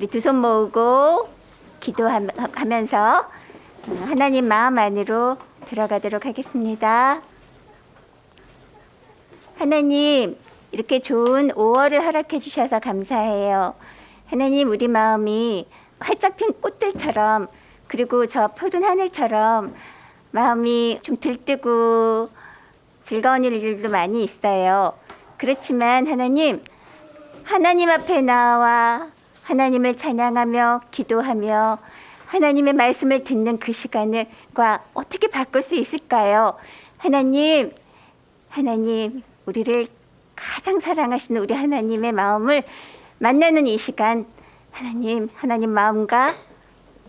우리 두 손 모으고 기도하면서 하나님 마음 안으로 들어가도록 하겠습니다. 하나님, 이렇게 좋은 5월을 허락해 주셔서 감사해요. 하나님, 우리 마음이 활짝 핀 꽃들처럼, 그리고 저 푸른 하늘처럼 마음이 좀 들뜨고 즐거운 일들도 많이 있어요. 그렇지만 하나님 앞에 나와 하나님을 찬양하며 기도하며 하나님의 말씀을 듣는 그 시간을 어떻게 바꿀 수 있을까요? 하나님, 우리를 가장 사랑하시는 우리 하나님의 마음을 만나는 이 시간, 하나님 마음과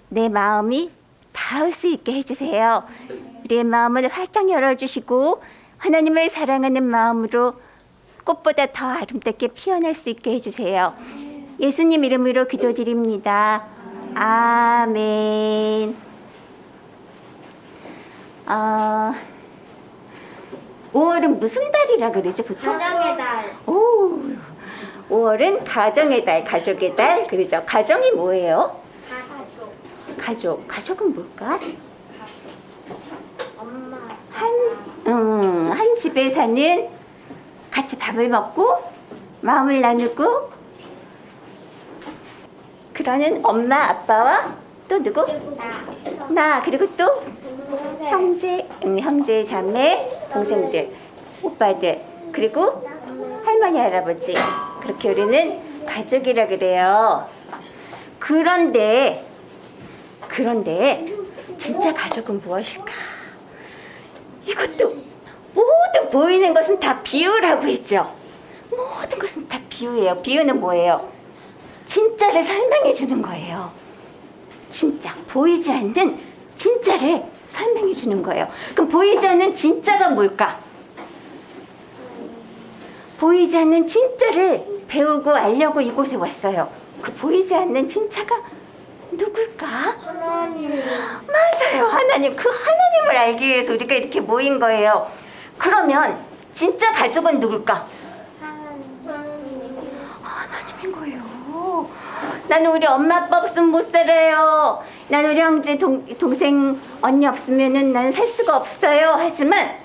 내 마음이 닿을 수 있게 해주세요. 우리의 마음을 활짝 열어주시고 하나님을 사랑하는 마음으로 꽃보다 더 아름답게 피어날 수 있게 해주세요. 예수님 이름으로 기도드립니다. 아멘. 5월은 무슨 달이라 그러죠, 보통? 가정의 달. 5월은 가정의 달, 가족의 달, 그러죠. 가정이 뭐예요? 가족. 가족은 뭘까? 엄마. 한 집에 사는, 같이 밥을 먹고 마음을 나누고 그러는 엄마, 아빠와 또 누구? 나, 그리고 또 동생. 형제, 자매, 동생들, 오빠들, 그리고 할머니, 할아버지. 그렇게 우리는 가족이라 그래요. 그런데 진짜 가족은 무엇일까? 이것도 모든 보이는 것은 다 비유라고 했죠. 모든 것은 다 비유예요. 비유는 뭐예요? 진짜를 설명해 주는 거예요. 진짜 보이지 않는 진짜를 설명해 주는 거예요. 그럼 보이지 않는 진짜가 뭘까? 보이지 않는 진짜를 배우고 알려고 이곳에 왔어요. 그 보이지 않는 진짜가 누굴까? 하나님. 맞아요, 하나님. 그 하나님을 알기 위해서 우리가 이렇게 모인 거예요. 그러면 진짜 가족은 누굴까? 하나님인 거예요. 나는 우리 엄마 아빠 없으면 못 살아요. 나는 우리 형제 동생 언니 없으면은 나는 살 수가 없어요. 하지만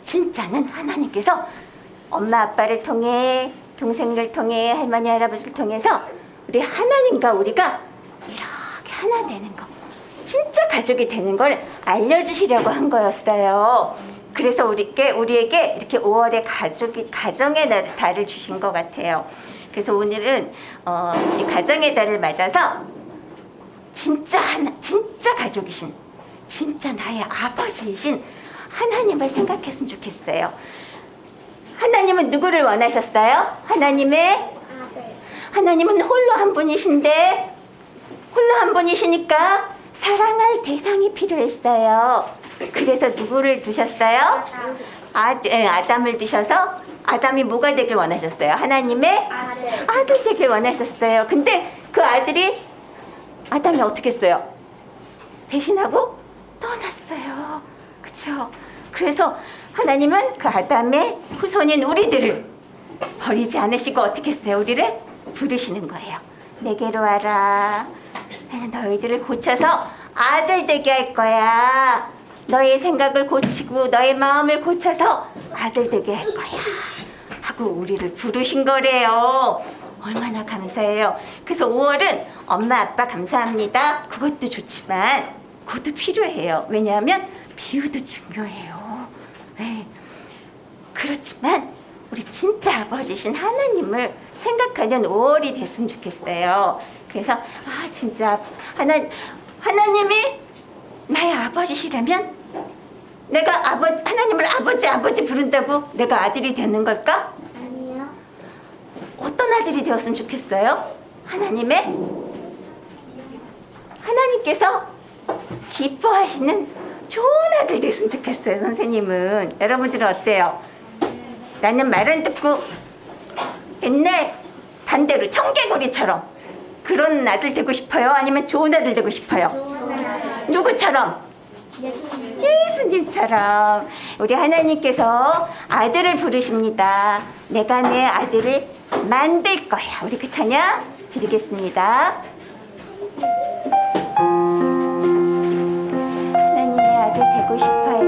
진짜는 하나님께서 엄마 아빠를 통해, 동생들 통해, 할머니 할아버지를 통해서 우리 하나님과 우리가 이렇게 하나 되는 거, 진짜 가족이 되는 걸 알려주시려고 한 거였어요. 그래서 우리에게 이렇게 5월에 가정의 달을 주신 것 같아요. 그래서 오늘은 이 가정의 달을 맞아서 진짜 가족이신, 진짜 나의 아버지이신 하나님을 생각했으면 좋겠어요. 하나님은 누구를 원하셨어요? 하나님은 홀로 한 분이시니까 사랑할 대상이 필요했어요. 그래서 누구를 두셨어요? 아담을 두셔서 아담이 뭐가 되길 원하셨어요? 하나님의 아들 되길 원하셨어요. 근데 그 아들이 아담이 어떻게 했어요? 배신하고 떠났어요. 그렇죠? 그래서 하나님은 그 아담의 후손인 우리들을 버리지 않으시고 어떻게 했어요? 우리를 부르시는 거예요. 내게로 와라. 나는 너희들을 고쳐서 아들 되게 할 거야. 너의 생각을 고치고 너의 마음을 고쳐서 아들 되게 할 거야 하고 우리를 부르신 거래요. 얼마나 감사해요. 그래서 5월은 엄마 아빠 감사합니다, 그것도 좋지만 그것도 필요해요. 왜냐하면 비유도 중요해요. 네. 그렇지만 우리 진짜 아버지신 하나님을 생각하는 5월이 됐으면 좋겠어요. 그래서 진짜 하나님이 나의 아버지시라면 내가 하나님을 아버지 부른다고 내가 아들이 되는 걸까? 아니요. 어떤 아들이 되었으면 좋겠어요? 하나님께서 기뻐하시는 좋은 아들 됐으면 좋겠어요. 선생님은. 여러분들은 어때요? 나는 말은 듣고 옛날 반대로 청개구리처럼 그런 아들 되고 싶어요? 아니면 좋은 아들 되고 싶어요? 누구처럼? 예수님처럼. 우리 하나님께서 아들을 부르십니다. 내가 내 아들을 만들 거야. 우리 그 찬양 드리겠습니다. 하나님의 아들 되고 싶어요.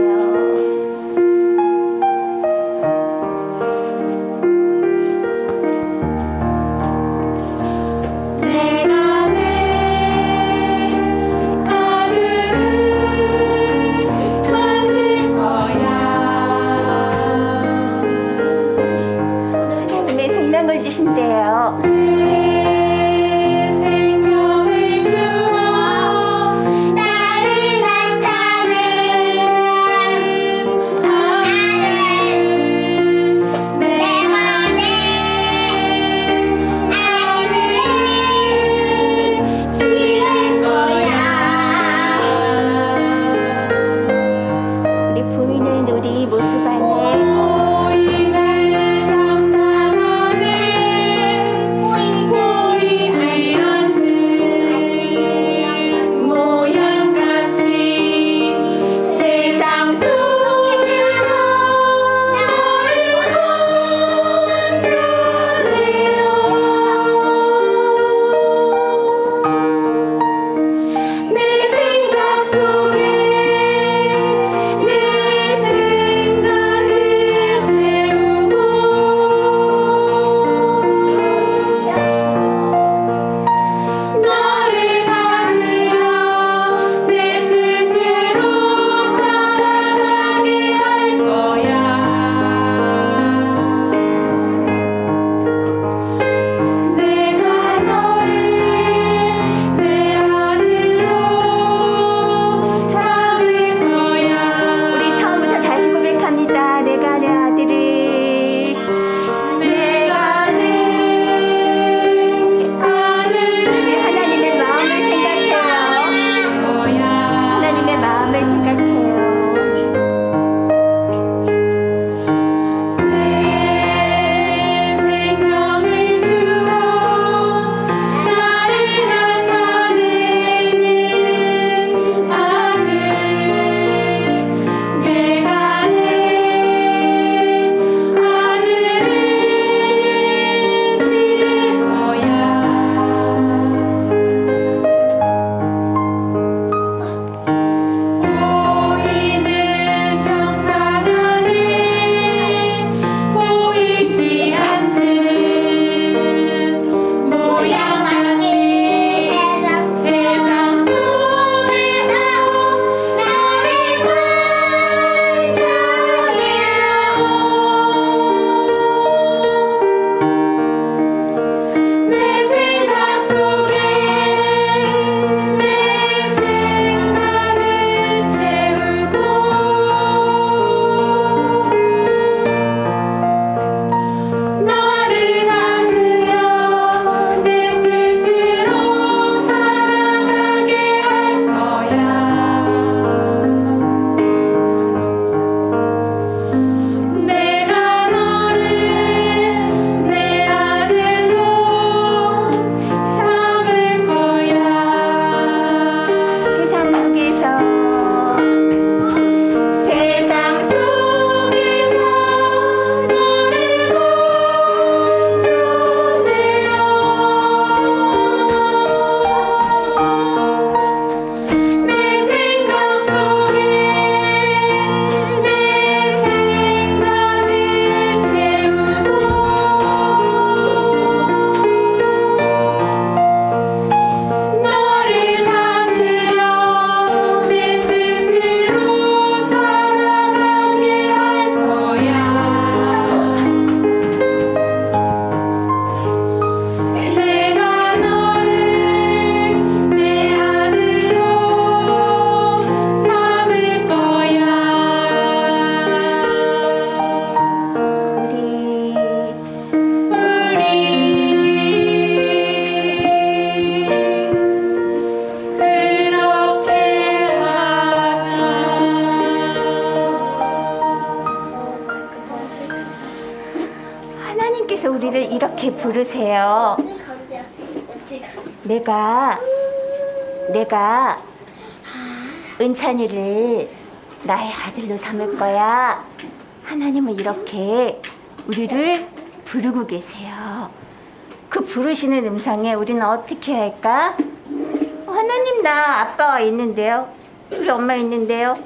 내가 내 아들을 만들 거야. 하나님의 생명을 주신대요. 내 생명을 주어 나를 나타내는 아들. 내가 내 아들을 지을 거야. 우리 보이는 우리 모습 안에 보이는 형상 안에 보이지 않는 모양같이 세상 속에서 나를 건져내어 내 생각 속에 내 생각을 채우고 나를 다스려 내 뜻으로 살아가게 할 거야. 내가 너를 내 아들로 삼을 거야. 우리 처음부터 다시 고백합니다. 내가 내 아들을 내가 내 우리 아들을 하나님의 마음을 생각해요. 거야. 하나님의 마음을 생각해요. 내 생명을 주어 나를 나타내는 아들. 내가 내 아들을 지을 거야. 보이는 형상 안에 보이지 않는 모양같이 세상 속에서 나를 건져내어 내 생각 속에 내 생각을 채우고 나를 다스려 내 뜻으로 살아가게 할 거야. 내가 너를 내 아들로 삼을 거야. 세상 속에서 세상 속에서 너를 건져내어 내 생각 속에 내 생각을 채우고 너를 다스려 내 뜻으로 살아가게 할 거야. 내가 너를 내 아들로 삼을 거야. 우리 그렇게 하자. 하나님께서 우리를 이렇게 부르세요. 내가 은찬이를 나의 아들로 삼을 거야. 하나님은 이렇게 우리를 부르고 계세요. 그 부르시는 음성에 우리는 어떻게 할까? 하나님, 나 아빠가 있는데요. 우리 엄마 있는데요.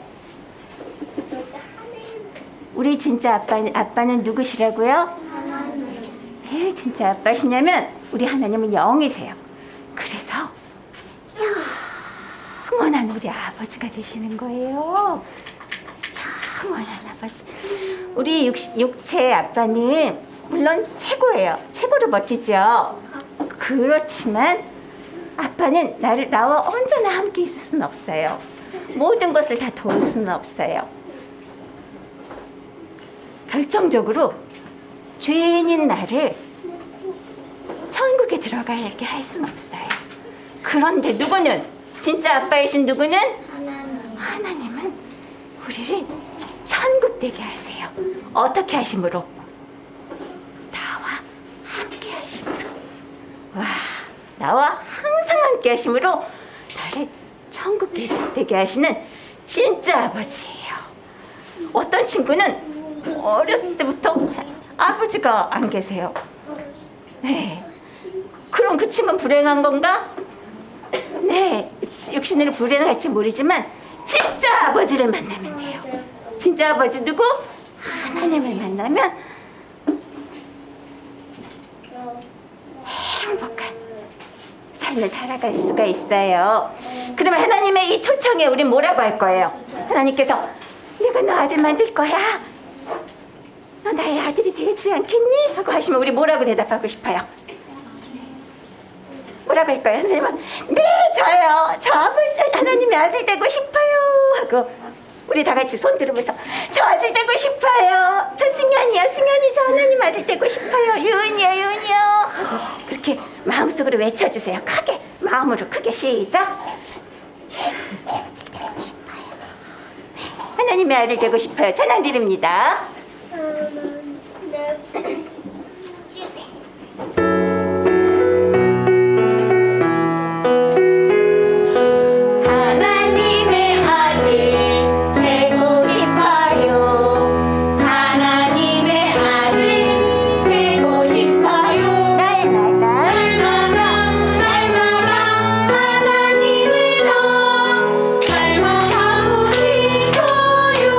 우리 진짜 아빠는 누구시라고요? 진짜 아빠시냐면 우리 하나님은 영이세요. 그래서 영원한 우리 아버지가 되시는 거예요. 영원한 아버지. 우리 육체의 아빠는 물론 최고예요. 최고로 멋지죠. 그렇지만 아빠는 나와 언제나 함께 있을 수는 없어요. 모든 것을 다 도울 수는 없어요. 결정적으로 죄인인 나를 천국에 들어가게 할 수는 없어요. 그런데 누구는, 진짜 아빠이신 누구는? 하나님은 우리를 천국 되게 하세요. 어떻게 하심으로? 나와 함께 하심으로. 와, 나와 항상 함께 하심으로 나를 천국 되게 하시는 진짜 아버지예요. 어떤 친구는 어렸을 때부터 아버지가 안 계세요. 네. 그럼 그 친구는 불행한 건가? 네. 육신으로 불행할지 모르지만 진짜 아버지를 만나면 돼요. 진짜 아버지 누구? 하나님을 만나면 행복한 삶을 살아갈 수가 있어요. 그러면 하나님의 이 초청에 우린 뭐라고 할 거예요? 하나님께서 내가 너 아들 만들 거야. 너 나의 아들이 되지 않겠니? 하고 하시면 우리 뭐라고 대답하고 싶어요? 뭐라고 할까요? 선생님은 네, 저요. 저 아버지 하나님의 아들 되고 싶어요. 하고 우리 다 같이 손 들으면서 저 아들 되고 싶어요. 저 승현이요. 승현이 저 하나님 아들 되고 싶어요. 유은이요. 유은이요. 그렇게 마음속으로 외쳐주세요. 크게. 마음으로 크게. 시작. 하나님의 아들 되고 싶어요. 전화 드립니다. 하나님의 아들 되고 싶어요. 하나님의 아들 되고 싶어요. 날마다 날마다 하나님을 더 닮아가고 싶어요.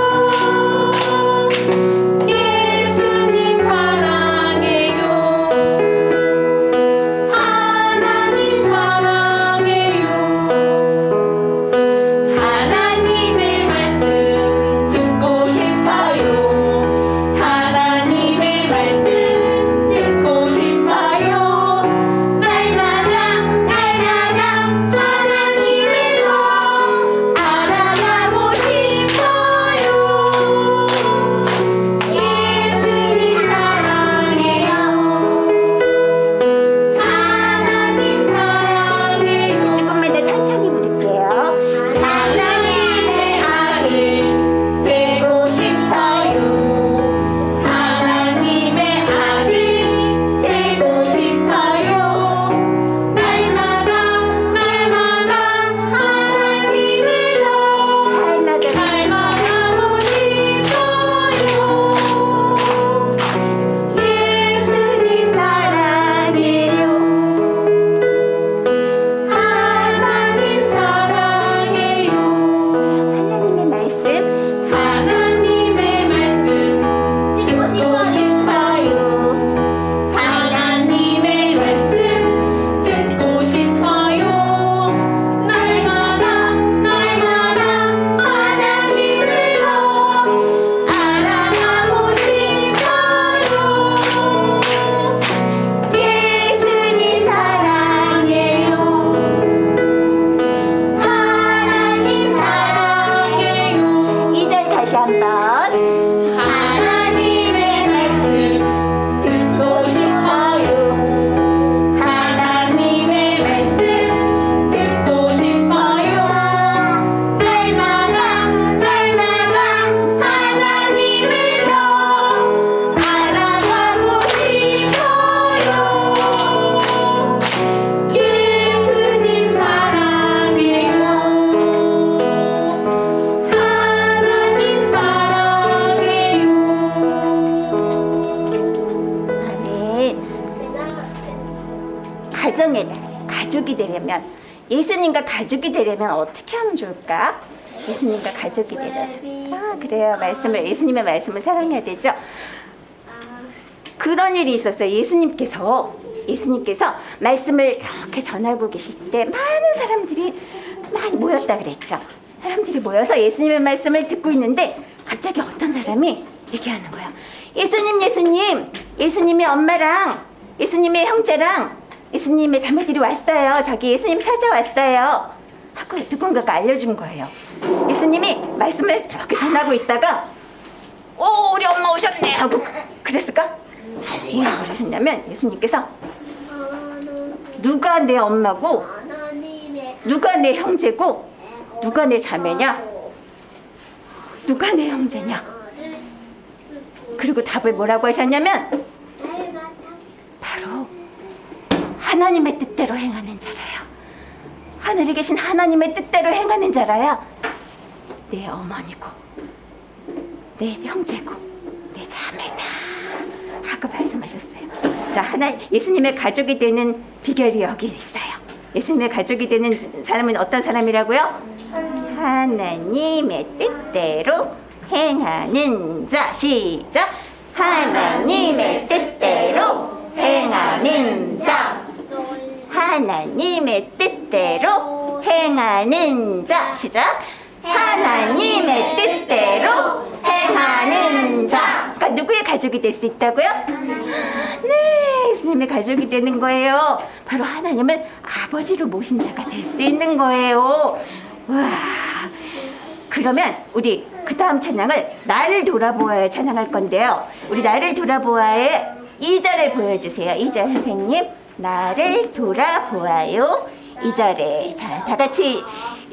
가정의 날, 가족이 되려면, 예수님과 가족이 되려면 어떻게 하면 좋을까? 예수님과 가족이 되려면. 아, 그래요. 예수님의 말씀을 사랑해야 되죠. 그런 일이 있었어요. 예수님께서 말씀을 이렇게 전하고 계실 때 많은 사람들이 많이 모였다 그랬죠. 사람들이 모여서 예수님의 말씀을 듣고 있는데 갑자기 어떤 사람이 얘기하는 거야. 예수님의 엄마랑 예수님의 형제랑 예수님의 자매들이 왔어요. 저기 예수님 찾아왔어요. 하고 누군가가 알려준 거예요. 예수님이 말씀을 이렇게 전하고 있다가 오, 우리 엄마 오셨네 하고 그랬을까? 뭐라고 그러셨냐면 예수님께서 누가 내 엄마고 누가 내 형제고 누가 내 자매냐? 누가 내 형제냐? 그리고 답을 뭐라고 하셨냐면 바로 하나님의 뜻대로 행하는 자라야. 하늘에 계신 하나님의 뜻대로 행하는 자라야 내 어머니고 내 형제고 내 자매다 하고 말씀하셨어요. 자, 예수님의 가족이 되는 비결이 여기 있어요. 예수님의 가족이 되는 사람은 어떤 사람이라고요? 하나님의 뜻대로 행하는 자. 시작. 하나님의 뜻대로 행하는 자. 하나님의 뜻대로 행하는 자. 시작. 하나님의 뜻대로 행하는 자. 그러니까 누구의 가족이 될 수 있다고요? 네, 예수님의 가족이 되는 거예요. 바로 하나님을 아버지로 모신 자가 될 수 있는 거예요. 와, 그러면 우리 그 다음 찬양을 나를 돌아보아야 찬양할 건데요. 우리 나를 돌아보아의 2절을 보여주세요. 2절 선생님. 나를 돌아보아요. 2절에 자, 다 같이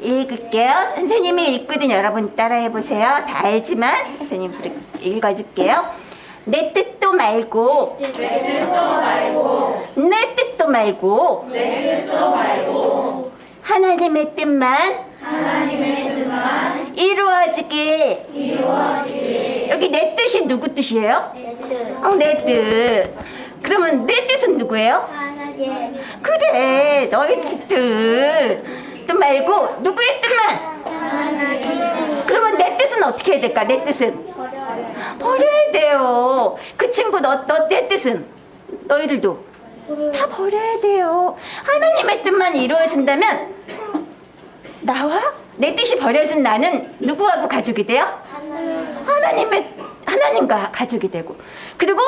읽을게요. 선생님이 읽거든 여러분 따라해보세요. 다 알지만 선생님 읽어줄게요. 내 뜻도 말고 내 뜻도 말고 하나님의 뜻만 이루어지길. 여기 내 뜻이 누구 뜻이에요? 내 뜻. 그러면 내 뜻은 누구예요? 그래, 너희 뜻 말고 누구의 뜻만. 그러면 내 뜻은 어떻게 해야 될까? 내 뜻은 버려야 돼요. 그 친구 너 내 뜻은 너희들도 다 버려야 돼요. 하나님의 뜻만 이루어진다면 나와 내 뜻이 버려진 나는 누구하고 가족이 돼요? 하나님과 가족이 되고, 그리고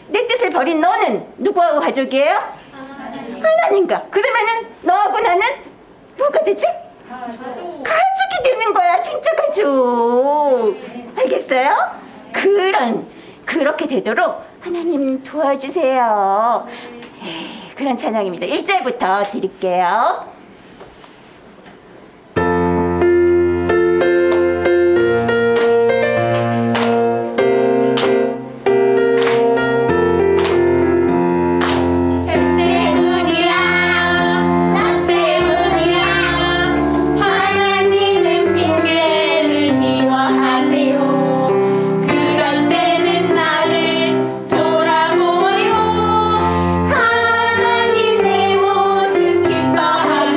내 뜻을 버린 너는 누구하고 가족이에요? 하나님과. 그러면은 너하고 나는 뭐가 되지? 가족이 되는 거야. 진짜 가족. 알겠어요? 그렇게 되도록 하나님 도와주세요. 그런 찬양입니다. 1절부터 드릴게요. 하나님 내 모습 기뻐하시고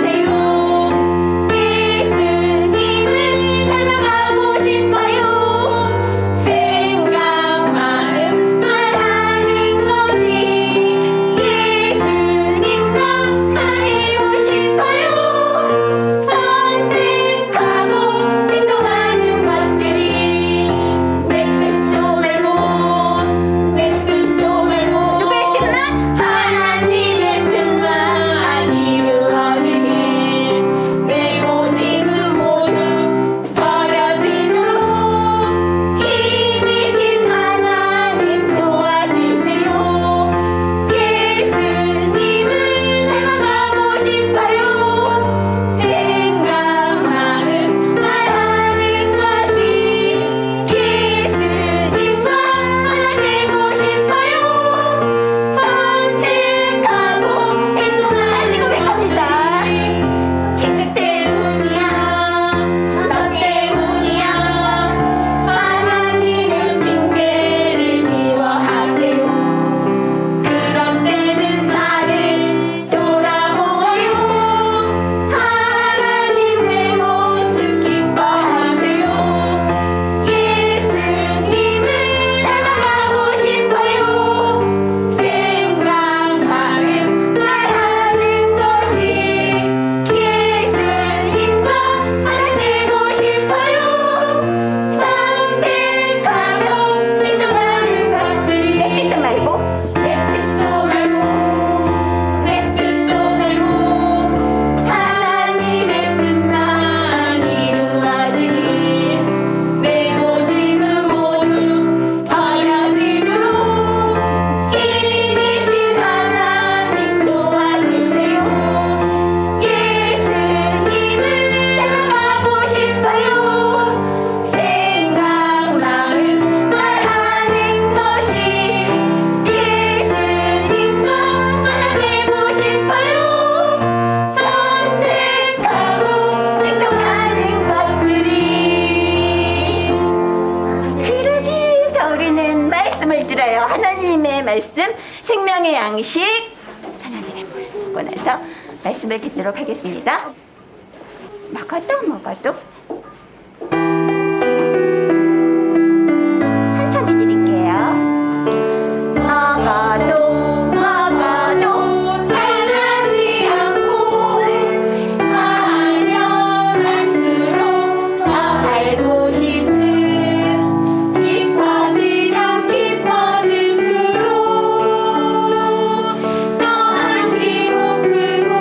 말씀을 들어요. 하나님의 말씀, 생명의 양식. 천연들의 물 먹고 나서 말씀을 듣도록 하겠습니다. 먹어도 천천히 드릴게요. 먹어도 달라지 않고 알면할수록 더 알고 싶은 깊어지면 깊어질수록 떠안기 고프고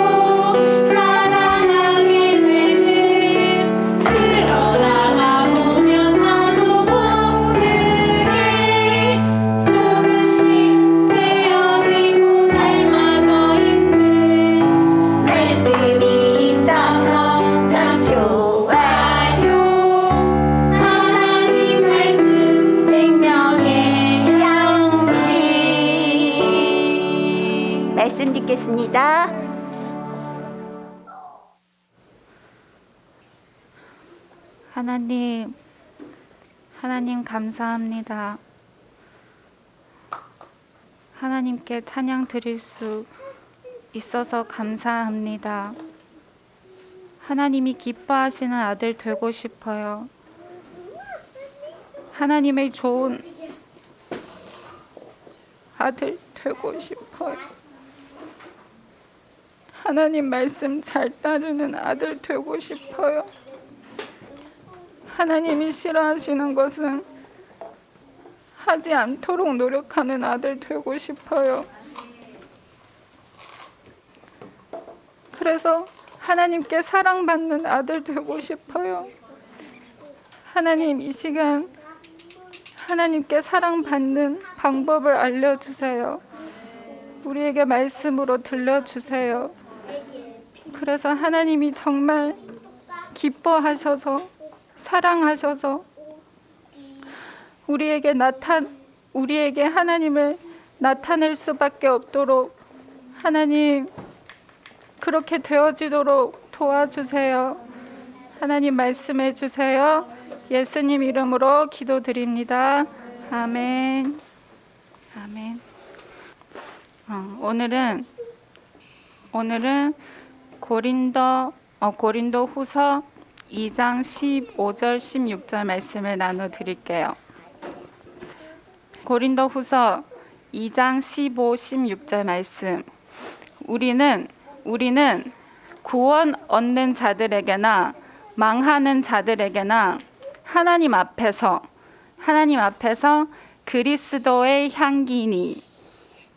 사랑하게 되는 그러다가 보면 나도 모르게 조금씩 되어지고 닮아져 있는 말씀이 있어서 참 좋아요. 하나님 말씀 생명의 양식. 말씀 듣겠습니다. 하나님 감사합니다. 하나님께 찬양 드릴 수 있어서 감사합니다. 하나님이 기뻐하시는 아들 되고 싶어요. 하나님의 좋은 아들 되고 싶어요. 하나님 말씀 잘 따르는 아들 되고 싶어요. 하나님이 싫어하시는 것은 하지 않도록 노력하는 아들 되고 싶어요. 그래서 하나님께 사랑받는 아들 되고 싶어요. 하나님, 이 시간 하나님께 사랑받는 방법을 알려주세요. 우리에게 말씀으로 들려주세요. 그래서 하나님이 정말 기뻐하셔서 사랑하셔서 우리에게 하나님을 나타낼 수밖에 없도록 하나님 그렇게 되어지도록 도와주세요. 하나님 말씀해 주세요. 예수님 이름으로 기도드립니다. 아멘. 아멘. 오늘은 고린도 후서 2장 15절 16절 말씀을 나눠 드릴게요. 고린도 후서 2장 15, 16절 말씀. 우리는 구원 얻는 자들에게나 망하는 자들에게나 하나님 앞에서 그리스도의 향기니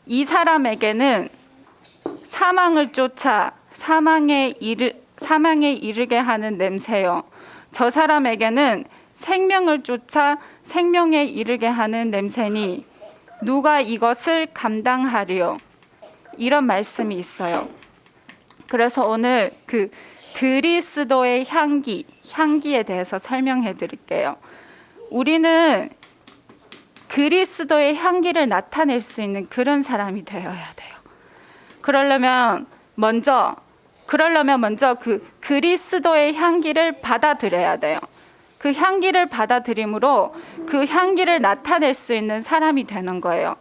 이 사람에게는 사망을 쫓아 사망에 이르게 하는 냄새요. 저 사람에게는 생명을 쫓아 생명에 이르게 하는 냄새니 누가 이것을 감당하리요? 이런 말씀이 있어요. 그래서 오늘 그 그리스도의 향기에 대해서 설명해 드릴게요. 우리는 그리스도의 향기를 나타낼 수 있는 그런 사람이 되어야 돼요. 그러려면 먼저 그 그리스도의 향기를 받아들여야 돼요. 그 향기를 받아들임으로 그 향기를 나타낼 수 있는 사람이 되는 거예요.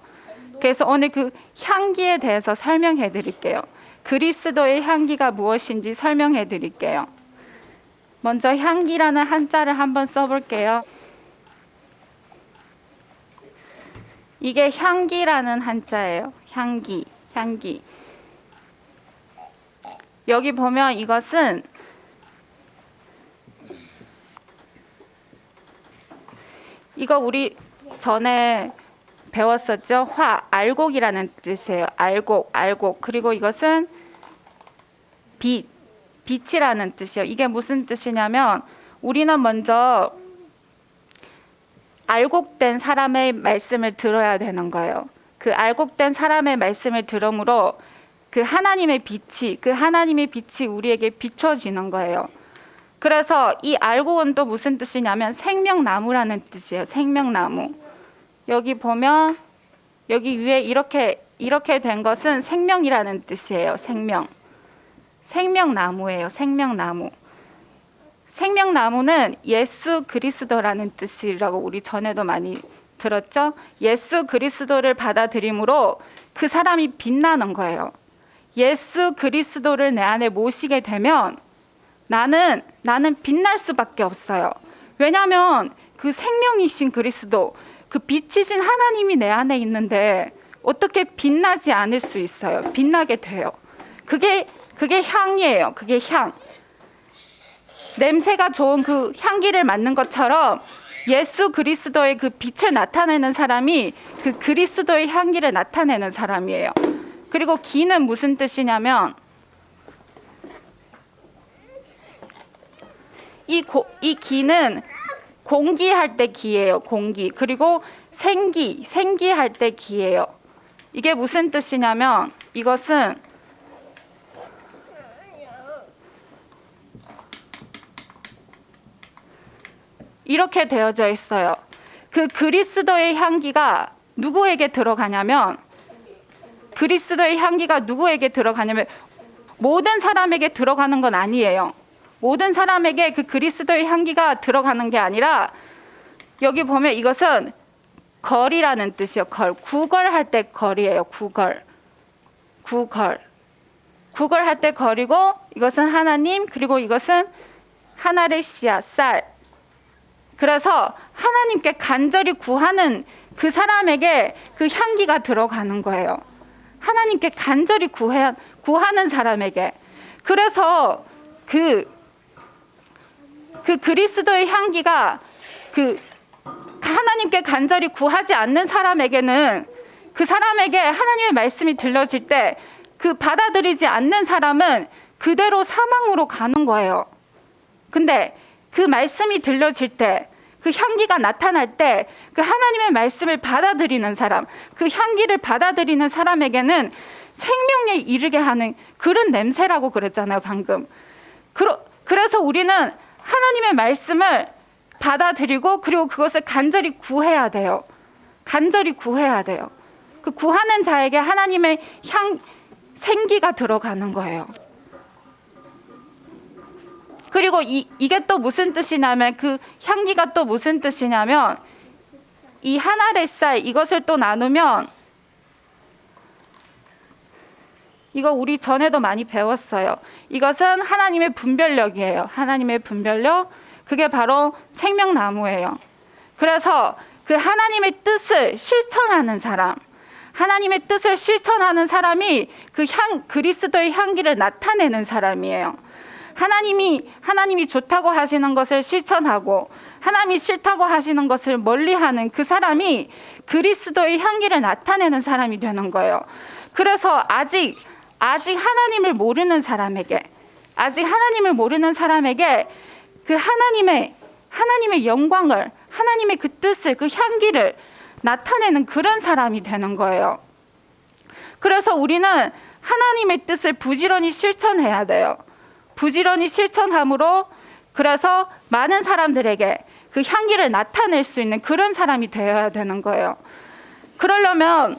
그래서 오늘 그 향기에 대해서 설명해 드릴게요. 그리스도의 향기가 무엇인지 설명해 드릴게요. 먼저 향기라는 한자를 한번 써볼게요. 이게 향기라는 한자예요. 향기. 여기 보면 이것은 이거 우리 전에 배웠었죠? 알곡이라는 뜻이에요. 알곡. 그리고 이것은 빛이라는 뜻이에요. 이게 무슨 뜻이냐면 우리는 먼저 알곡된 사람의 말씀을 들어야 되는 거예요. 그 알곡된 사람의 말씀을 들음으로 그 하나님의 빛이 우리에게 비춰지는 거예요. 그래서 이 알곡은 또 무슨 뜻이냐면 생명나무라는 뜻이에요. 생명나무. 여기 보면 여기 위에 이렇게 된 것은 생명이라는 뜻이에요. 생명나무예요. 생명나무. 생명나무는 예수 그리스도라는 뜻이라고 우리 전에도 많이 들었죠? 예수 그리스도를 받아들임으로 그 사람이 빛나는 거예요. 예수 그리스도를 내 안에 모시게 되면 나는 빛날 수밖에 없어요. 왜냐하면 그 생명이신 그리스도, 그 빛이신 하나님이 내 안에 있는데 어떻게 빛나지 않을 수 있어요? 빛나게 돼요. 그게 향이에요. 그게 향. 냄새가 좋은 그 향기를 맡는 것처럼 예수 그리스도의 그 빛을 나타내는 사람이 그 그리스도의 향기를 나타내는 사람이에요. 그리고 기는 무슨 뜻이냐면 이 기는 공기할 때 기예요. 공기. 그리고 생기할 때 기예요. 이게 무슨 뜻이냐면 이것은 이렇게 되어져 있어요. 그 그리스도의 향기가 누구에게 들어가냐면 모든 사람에게 들어가는 건 아니에요. 모든 사람에게 그 그리스도의 향기가 들어가는 게 아니라 여기 보면 이것은 걸이라는 뜻이에요. 구걸할 때 걸이에요. 구걸할 때 걸이고 이것은 하나님, 그리고 이것은 하나의 씨앗, 쌀. 그래서 하나님께 간절히 구하는 그 사람에게 그 향기가 들어가는 거예요. 하나님께 간절히 구하는 사람에게. 그래서 그 그리스도의 향기가 그 하나님께 간절히 구하지 않는 사람에게는 그 사람에게 하나님의 말씀이 들려질 때 그 받아들이지 않는 사람은 그대로 사망으로 가는 거예요. 근데 그 말씀이 들려질 때, 그 향기가 나타날 때 그 하나님의 말씀을 받아들이는 사람, 그 향기를 받아들이는 사람에게는 생명에 이르게 하는 그런 냄새라고 그랬잖아요, 방금. 그래서 우리는 하나님의 말씀을 받아들이고 그리고 그것을 간절히 구해야 돼요. 간절히 구해야 돼요. 그 구하는 자에게 하나님의 생기가 들어가는 거예요. 그리고 이게 또 무슨 뜻이냐면, 그 향기가 또 무슨 뜻이냐면, 이 한 알의 쌀 이것을 또 나누면, 이거 우리 전에도 많이 배웠어요. 이것은 하나님의 분별력이에요. 하나님의 분별력. 그게 바로 생명나무예요. 그래서 그 하나님의 뜻을 실천하는 사람, 하나님의 뜻을 실천하는 사람이 그 그리스도의 향기를 나타내는 사람이에요. 하나님이 좋다고 하시는 것을 실천하고 하나님이 싫다고 하시는 것을 멀리하는 그 사람이 그리스도의 향기를 나타내는 사람이 되는 거예요. 그래서 아직 하나님을 모르는 사람에게 그 하나님의 영광을, 하나님의 그 뜻을, 그 향기를 나타내는 그런 사람이 되는 거예요. 그래서 우리는 하나님의 뜻을 부지런히 실천해야 돼요. 부지런히 실천함으로, 그래서 많은 사람들에게 그 향기를 나타낼 수 있는 그런 사람이 되어야 되는 거예요. 그러려면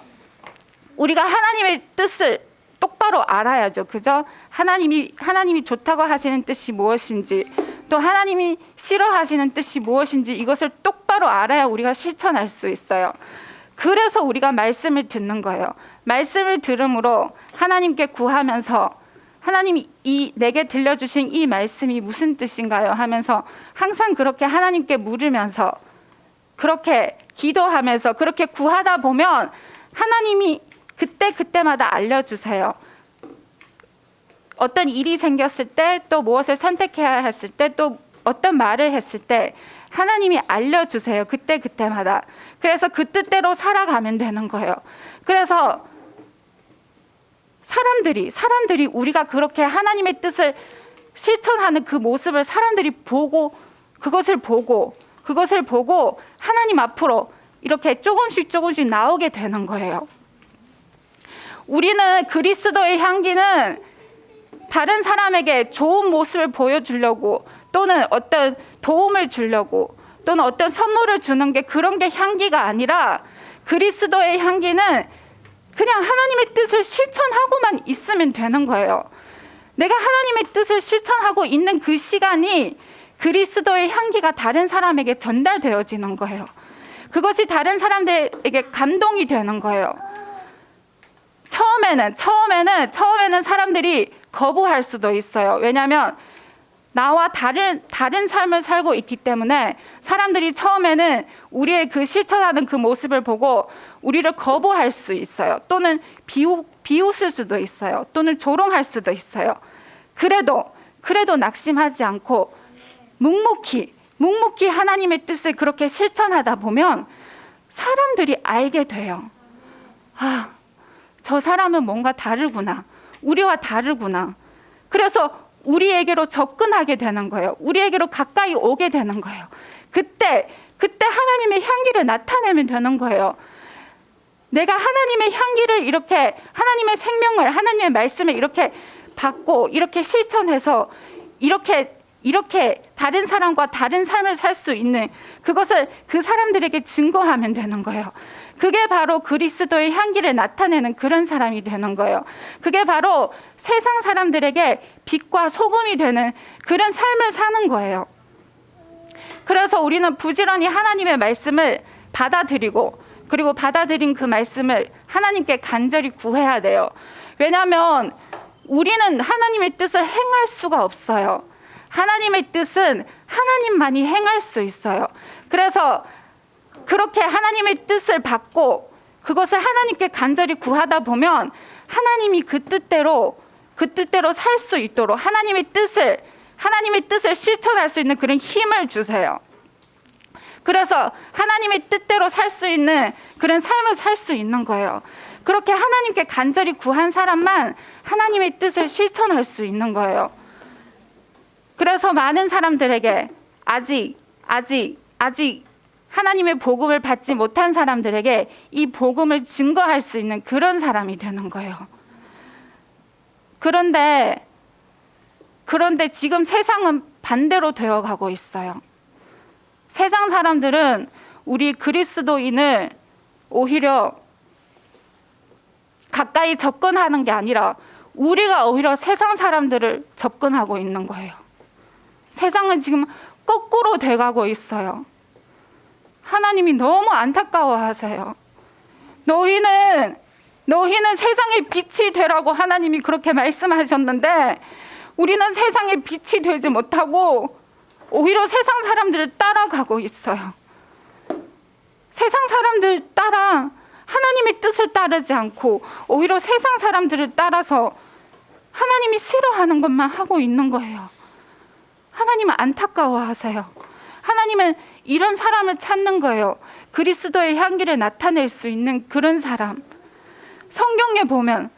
우리가 하나님의 뜻을 똑바로 알아야죠. 그죠? 하나님이 좋다고 하시는 뜻이 무엇인지, 또 하나님이 싫어하시는 뜻이 무엇인지 이것을 똑바로 알아야 우리가 실천할 수 있어요. 그래서 우리가 말씀을 듣는 거예요. 말씀을 들음으로 하나님께 구하면서 하나님이 내게 들려주신 이 말씀이 무슨 뜻인가요? 하면서 항상 그렇게 하나님께 물으면서, 그렇게 기도하면서, 그렇게 구하다 보면 하나님이 그때마다 알려주세요. 어떤 일이 생겼을 때, 또 무엇을 선택해야 했을 때, 또 어떤 말을 했을 때 하나님이 알려주세요. 그때마다. 그래서 그 뜻대로 살아가면 되는 거예요. 그래서 사람들이 우리가 그렇게 하나님의 뜻을 실천하는 그 모습을 사람들이 보고, 그것을 보고 하나님 앞으로 이렇게 조금씩 나오게 되는 거예요. 우리는 그리스도의 향기는 다른 사람에게 좋은 모습을 보여주려고, 또는 어떤 도움을 주려고, 또는 어떤 선물을 주는 게, 그런 게 향기가 아니라, 그리스도의 향기는 그냥 하나님의 뜻을 실천하고만 있으면 되는 거예요. 내가 하나님의 뜻을 실천하고 있는 그 시간이 그리스도의 향기가 다른 사람에게 전달되어지는 거예요. 그것이 다른 사람들에게 감동이 되는 거예요. 처음에는 사람들이 거부할 수도 있어요. 왜냐하면 나와 다른 삶을 살고 있기 때문에 사람들이 처음에는 우리의 그 실천하는 그 모습을 보고 우리를 거부할 수 있어요. 또는 비웃을 수도 있어요. 또는 조롱할 수도 있어요. 그래도 낙심하지 않고 묵묵히 하나님의 뜻을 그렇게 실천하다 보면 사람들이 알게 돼요. 아, 저 사람은 뭔가 다르구나. 우리와 다르구나. 그래서 우리에게로 접근하게 되는 거예요. 우리에게로 가까이 오게 되는 거예요. 그때 하나님의 향기를 나타내면 되는 거예요. 내가 하나님의 향기를 이렇게, 하나님의 생명을, 하나님의 말씀을 이렇게 받고 이렇게 실천해서 이렇게 다른 사람과 다른 삶을 살 수 있는 그것을 그 사람들에게 증거하면 되는 거예요. 그게 바로 그리스도의 향기를 나타내는 그런 사람이 되는 거예요. 그게 바로 세상 사람들에게 빛과 소금이 되는 그런 삶을 사는 거예요. 그래서 우리는 부지런히 하나님의 말씀을 받아들이고, 그리고 받아들인 그 말씀을 하나님께 간절히 구해야 돼요. 왜냐하면 우리는 하나님의 뜻을 행할 수가 없어요. 하나님의 뜻은 하나님만이 행할 수 있어요. 그래서 그렇게 하나님의 뜻을 받고 그것을 하나님께 간절히 구하다 보면 하나님이 그 뜻대로 살 수 있도록 하나님의 뜻을 실천할 수 있는 그런 힘을 주세요. 그래서 하나님의 뜻대로 살 수 있는 그런 삶을 살 수 있는 거예요. 그렇게 하나님께 간절히 구한 사람만 하나님의 뜻을 실천할 수 있는 거예요. 그래서 많은 사람들에게 아직 하나님의 복음을 받지 못한 사람들에게 이 복음을 증거할 수 있는 그런 사람이 되는 거예요. 그런데 지금 세상은 반대로 되어가고 있어요. 세상 사람들은 우리 그리스도인을 오히려 가까이 접근하는 게 아니라 우리가 오히려 세상 사람들을 접근하고 있는 거예요. 세상은 지금 거꾸로 돼가고 있어요. 하나님이 너무 안타까워하세요. 너희는 세상의 빛이 되라고 하나님이 그렇게 말씀하셨는데 우리는 세상의 빛이 되지 못하고 오히려 세상 사람들을 따라가고 있어요. 세상 사람들 따라 하나님의 뜻을 따르지 않고 오히려 세상 사람들을 따라서 하나님이 싫어하는 것만 하고 있는 거예요. 하나님은 안타까워하세요. 하나님은 이런 사람을 찾는 거예요. 그리스도의 향기를 나타낼 수 있는 그런 사람. 성경에 보면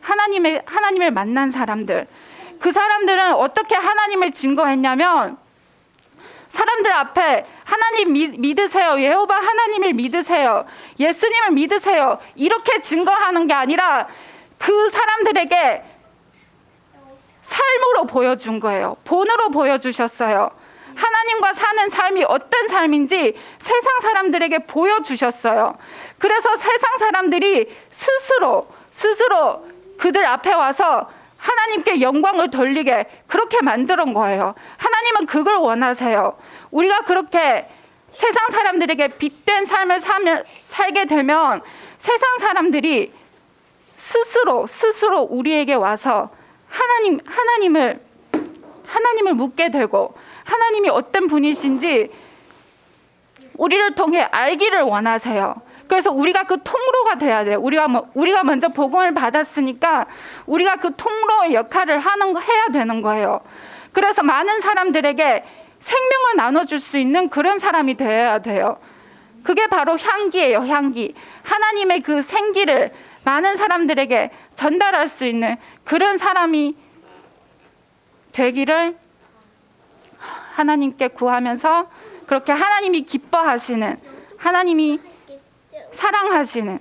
하나님을 만난 사람들, 그 사람들은 어떻게 하나님을 증거했냐면 사람들 앞에 하나님 믿으세요, 여호와 하나님을 믿으세요, 예수님을 믿으세요 이렇게 증거하는 게 아니라 그 사람들에게 삶으로 보여준 거예요. 본으로 보여주셨어요. 하나님과 사는 삶이 어떤 삶인지 세상 사람들에게 보여주셨어요. 그래서 세상 사람들이 스스로 그들 앞에 와서 하나님께 영광을 돌리게 그렇게 만드는 거예요. 하나님은 그걸 원하세요. 우리가 그렇게 세상 사람들에게 빛된 삶을 살게 되면 세상 사람들이 스스로 우리에게 와서 하나님을 묻게 되고 하나님이 어떤 분이신지 우리를 통해 알기를 원하세요. 그래서 우리가 그 통로가 돼야 돼요. 우리가 먼저 복음을 받았으니까 우리가 그 통로의 역할을 해야 되는 거예요. 그래서 많은 사람들에게 생명을 나눠줄 수 있는 그런 사람이 되어야 돼요. 그게 바로 향기예요. 향기. 하나님의 그 생기를 많은 사람들에게 전달할 수 있는 그런 사람이 되기를 하나님께 구하면서 그렇게 하나님이 기뻐하시는, 하나님이 사랑하시는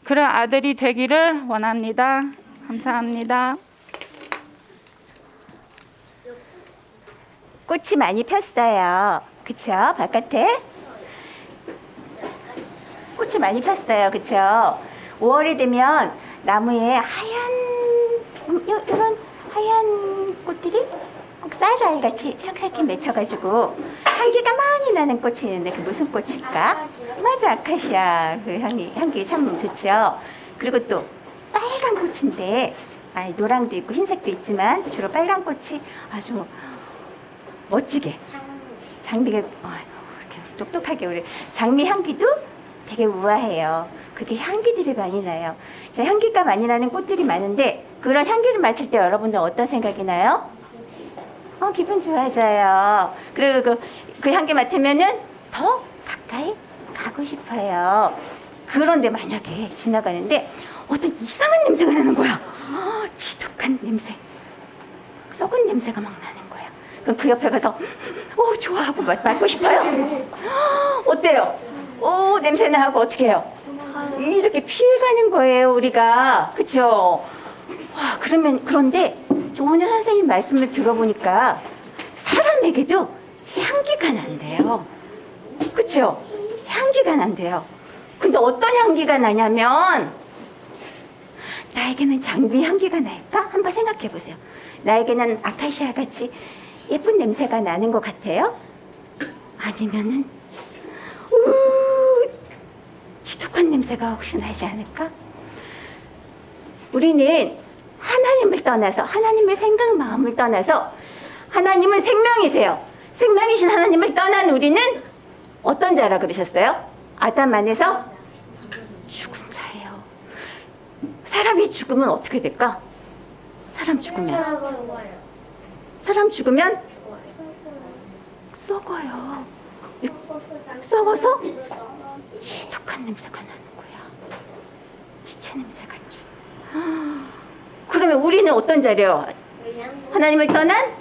그런 아들이 되기를 원합니다. 감사합니다. 꽃이 많이 폈어요. 그쵸? 바깥에 꽃이 많이 폈어요. 그쵸? 5월이 되면 나무에 이런 하얀 꽃들이 꼭 쌀알같이 샥샥히 맺혀가지고 향기가 많이 나는 꽃이 있는데 그 무슨 꽃일까? 맞아, 아카시아. 그 향기 참 좋죠. 그리고 또 빨간 꽃인데, 노랑도 있고 흰색도 있지만 주로 빨간 꽃이 아주 멋지게 장미가 이렇게 똑똑하게 우리 장미 향기도 되게 우아해요. 그렇게 향기들이 많이 나요. 자, 향기가 많이 나는 꽃들이 많은데 그런 향기를 맡을 때 여러분들 어떤 생각이 나요? 기분 좋아져요. 그리고 그 향기 맡으면은 더 가까이 가고 싶어요. 그런데 만약에 지나가는데 어떤 이상한 냄새가 나는 거야. 지독한 냄새, 썩은 냄새가 막 나는 거야. 그럼 그 옆에 가서 좋아하고 맡고 싶어요. 어때요? 냄새나 하고 어떻게 해요? 이렇게 피해가는 거예요, 우리가. 그렇죠? 그런데 오늘 선생님 말씀을 들어보니까 사람에게도 향기가 난대요. 그렇죠? 향기가 난대요. 근데 어떤 향기가 나냐면, 나에게는 장미 향기가 날까? 한번 생각해 보세요. 나에게는 아카시아 같이 예쁜 냄새가 나는 것 같아요? 아니면은 지독한 냄새가 혹시 나지 않을까? 우리는 하나님을 떠나서, 하나님의 생각 마음을 떠나서, 하나님은 생명이세요. 생명이신 하나님을 떠난 우리는 어떤 자라 그러셨어요? 아담 안에서 죽은 자예요. 사람이 죽으면 어떻게 될까? 사람 죽으면 썩어요. 썩어서 지독한 냄새가 나는 거야. 시체 냄새 같죠. 그러면 우리는 어떤 자래요? 하나님을 떠난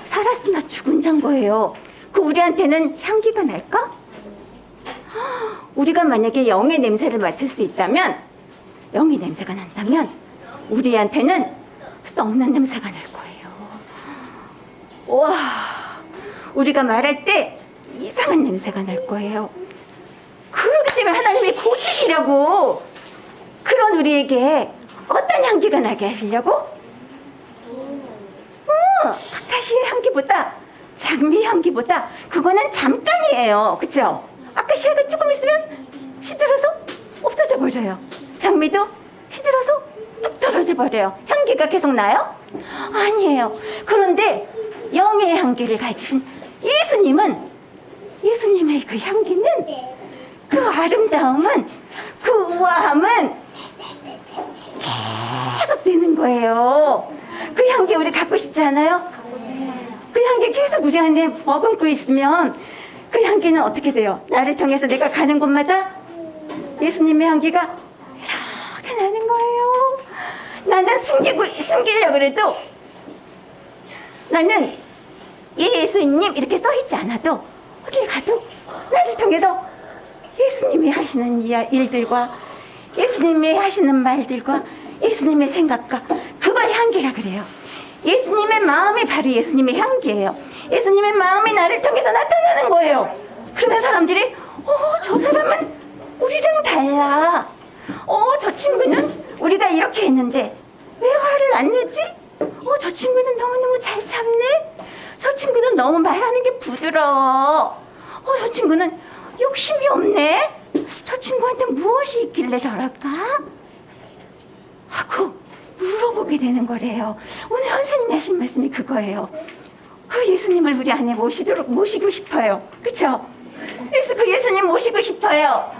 살았으나 죽은 자인 거예요. 그 우리한테는 향기가 날까? 우리가 만약에 영의 냄새를 맡을 수 있다면, 영의 냄새가 난다면 우리한테는 썩는 냄새가 날 거예요. 와, 우리가 말할 때 이상한 냄새가 날 거예요. 그렇기 때문에 하나님이 고치시려고 그런 우리에게 어떤 향기가 나게 하시려고? 아카시아 향기보다, 장미 향기보다 그거는 잠깐이에요. 그렇죠? 아카시아가 조금 있으면 시들어서 없어져 버려요. 장미도 시들어서 뚝 떨어져 버려요. 향기가 계속 나요? 아니에요. 그런데 영의 향기를 가지신 예수님의 그 향기는, 그 아름다움은, 그 우아함은 계속 되는 거예요. 그 향기 우리 갖고 싶지 않아요? 그 향기 계속 우리 안에 머금고 있으면 그 향기는 어떻게 돼요? 나를 통해서 내가 가는 곳마다 예수님의 향기가 이렇게 나는 거예요. 나는 숨기려고 그래도, 나는 예수님 이렇게 써있지 않아도 어딜 가도 나를 통해서 예수님이 하시는 일들과 예수님이 하시는 말들과 예수님의 생각과, 그걸 향기라 그래요. 예수님의 마음이 바로 예수님의 향기예요. 예수님의 마음이 나를 통해서 나타나는 거예요. 그러면 사람들이 저 사람은 우리랑 달라. 저 친구는 우리가 이렇게 했는데 왜 화를 안 내지? 저 친구는 너무너무 잘 참네. 저 친구는 너무 말하는 게 부드러워. 저 친구는 욕심이 없네. 저 친구한테 무엇이 있길래 저럴까? 하고 물어보게 되는 거래요. 오늘 선생님이 하신 말씀이 그거예요. 그 예수님을 우리 안에 모시고 싶어요. 그렇죠? 그래서 그 예수님 모시고 싶어요.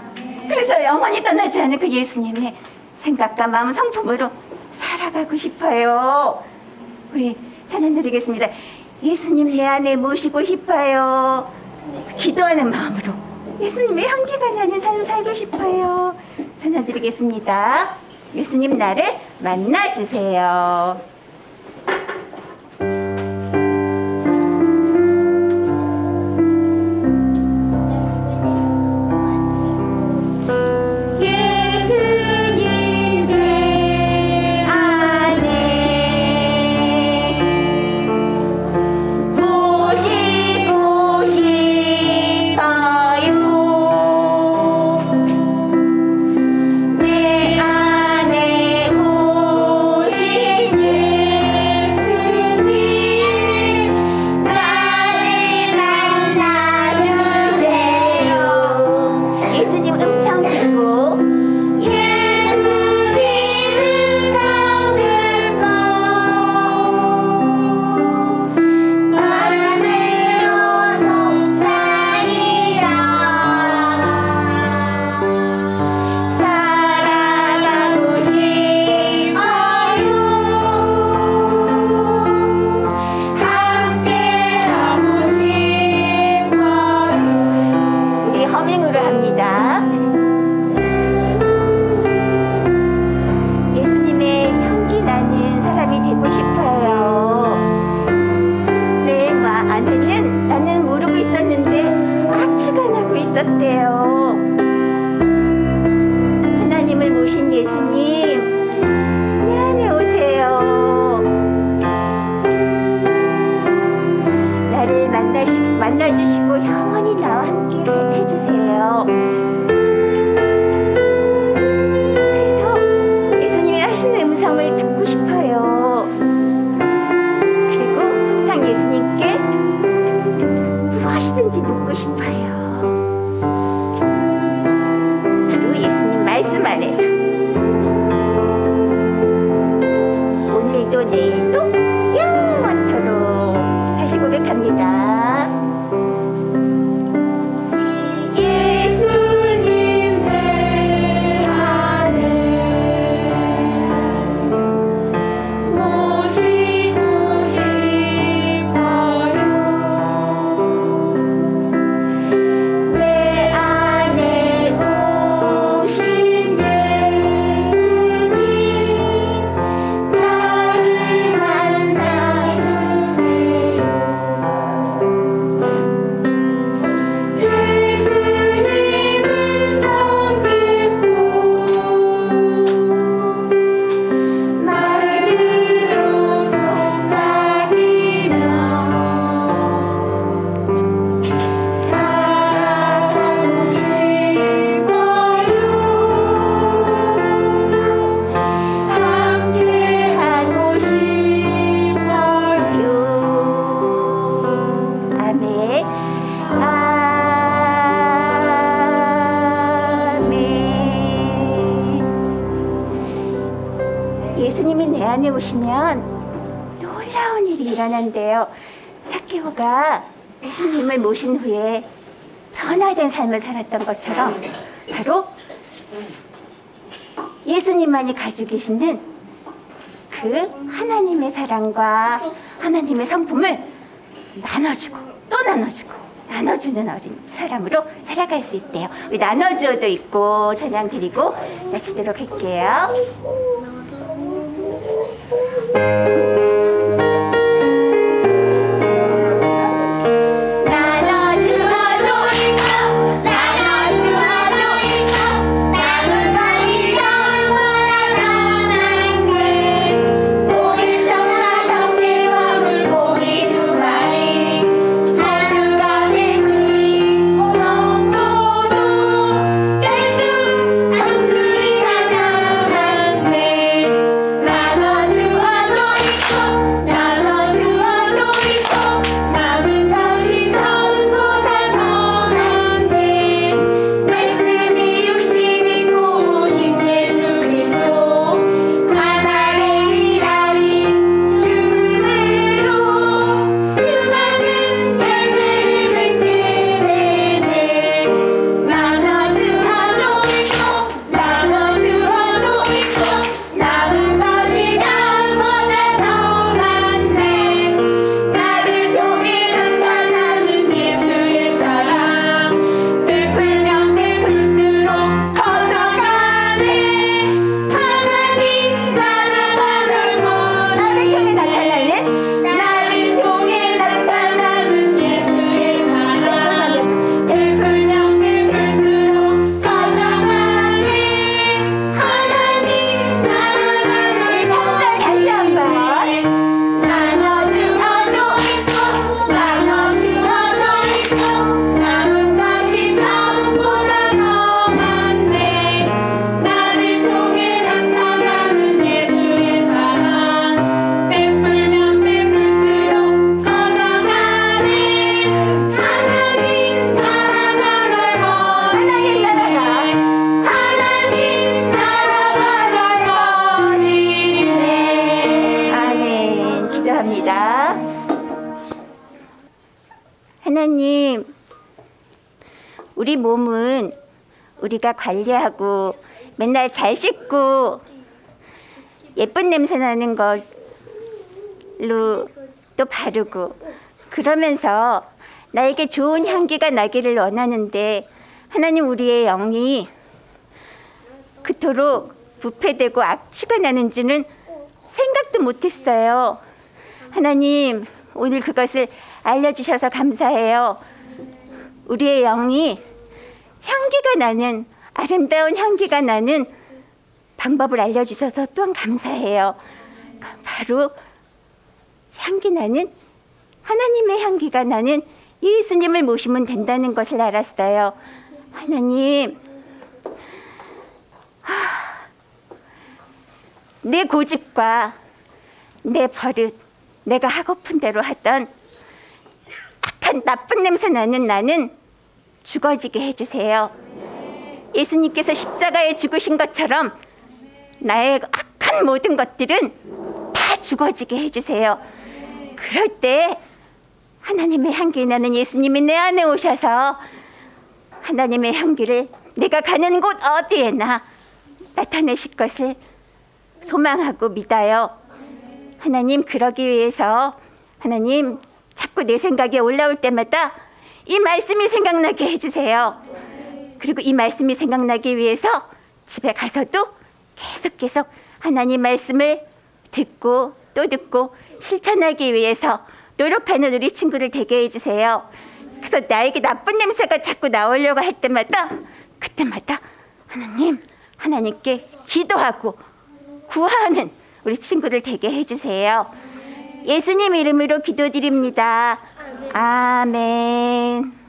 그래서 영원히 떠나지 않은 그 예수님의 생각과 마음, 성품으로 살아가고 싶어요. 우리 찬양드리겠습니다. 예수님 내 안에 모시고 싶어요. 기도하는 마음으로 예수님의 향기가 나는 삶을 살고 싶어요. 찬양드리겠습니다. 예수님 나를 만나주세요. 내 안에 오신 하나님을 모신 예수님, 내 안에 오세요. 나를 만나주시고 영원히 나와 함께 해주세요. 그래서 예수님이 하시는 음성을 듣고 싶어요. 그리고 항상 예수님께 무엇이든지 묻고 싶어요. 바로 예수님 말씀 안에서 오늘도 내일도 영원토록 다시 고백합니다. 예수님 내 안에 모시고 싶어요. 내 안에 오신 예수님 나를 만나주세요. 예수님은 성기고 마음으로 속삭이며 사랑하고 싶어요. 함께하고 싶어요. 아멘. 아멘. 예수님이 내 안에 오시면 놀라운 일이 일어난대요. 삭개오가 예수님을 모신 후에 변화된 삶을 살았던 것처럼 바로 예수님만이 가지고 계시는 그 하나님의 사랑과 하나님의 성품을 나눠주고 또 나눠주고 나눠주는 어린 사람으로 살아갈 수 있대요. 우리 나눠주어도 있고 찬양 드리고 마치도록 할게요. 나눠주어도 있고 나눠주어도 있고 남은 것이 전부다 떠난 게 고기성과 성게와 물고기 2마리 하루가 배불리 먹고도 12 한줄이나 남았네. 나눠주어도 있고 나눠주어도 있고 남은 것이 전부다 떠났네. 말씀이 육신이 있고 오신 예수 그리스도 하나의 일하리 죽음으로 수많은 열매를 맺게 되네. 나눠주어도 있고 나눠주어도 있고 남은 것이 전부다 떠났네. 나를 통해 나타나는 예수의 사랑 베풀면 베풀수록 커져가네. 하나님 나라가 나를 통해 나타나는 예수의 사랑 베풀면 베풀수록 커져가네. 하나님 나라가 다시 한번. 나눠주어도 있고 나눠주어도 있고 남은 것이 전부다 너만네. 나를 통해 나타나는 예수의 사랑 베풀면 베풀수록 커져가네. 하나님 나라가 넓어지네. 하나님 나라가 넓어지네. 아멘. 기도합니다. 하나님, 우리 몸은 우리가 관리하고 맨날 잘 씻고 예쁜 냄새 나는 걸로 또 바르고 그러면서 나에게 좋은 향기가 나기를 원하는데 하나님, 우리의 영이 그토록 부패되고 악취가 나는지는 생각도 못했어요. 하나님, 오늘 그것을 알려주셔서 감사해요. 우리의 영이 향기가 나는, 아름다운 향기가 나는 방법을 알려주셔서 또한 감사해요. 바로 향기 나는, 하나님의 향기가 나는 예수님을 모시면 된다는 것을 알았어요. 하나님, 내 고집과 내 버릇, 내가 하고픈 대로 하던 악한 나쁜 냄새 나는 나는 죽어지게 해주세요. 예수님께서 십자가에 죽으신 것처럼 나의 악한 모든 것들은 다 죽어지게 해주세요. 그럴 때 하나님의 향기 나는 예수님이 내 안에 오셔서 하나님의 향기를 내가 가는 곳 어디에나 나타내실 것을 소망하고 믿어요. 하나님, 그러기 위해서 하나님 자꾸 내 생각에 올라올 때마다 이 말씀이 생각나게 해주세요. 그리고 이 말씀이 생각나기 위해서 집에 가서도 계속 하나님 말씀을 듣고 또 듣고 실천하기 위해서 노력하는 우리 친구들 되게 해주세요. 그래서 나에게 나쁜 냄새가 자꾸 나오려고 할 때마다 그때마다 하나님께 기도하고 구하는 우리 친구들 되게 해주세요. 예수님 이름으로 기도드립니다. 아멘.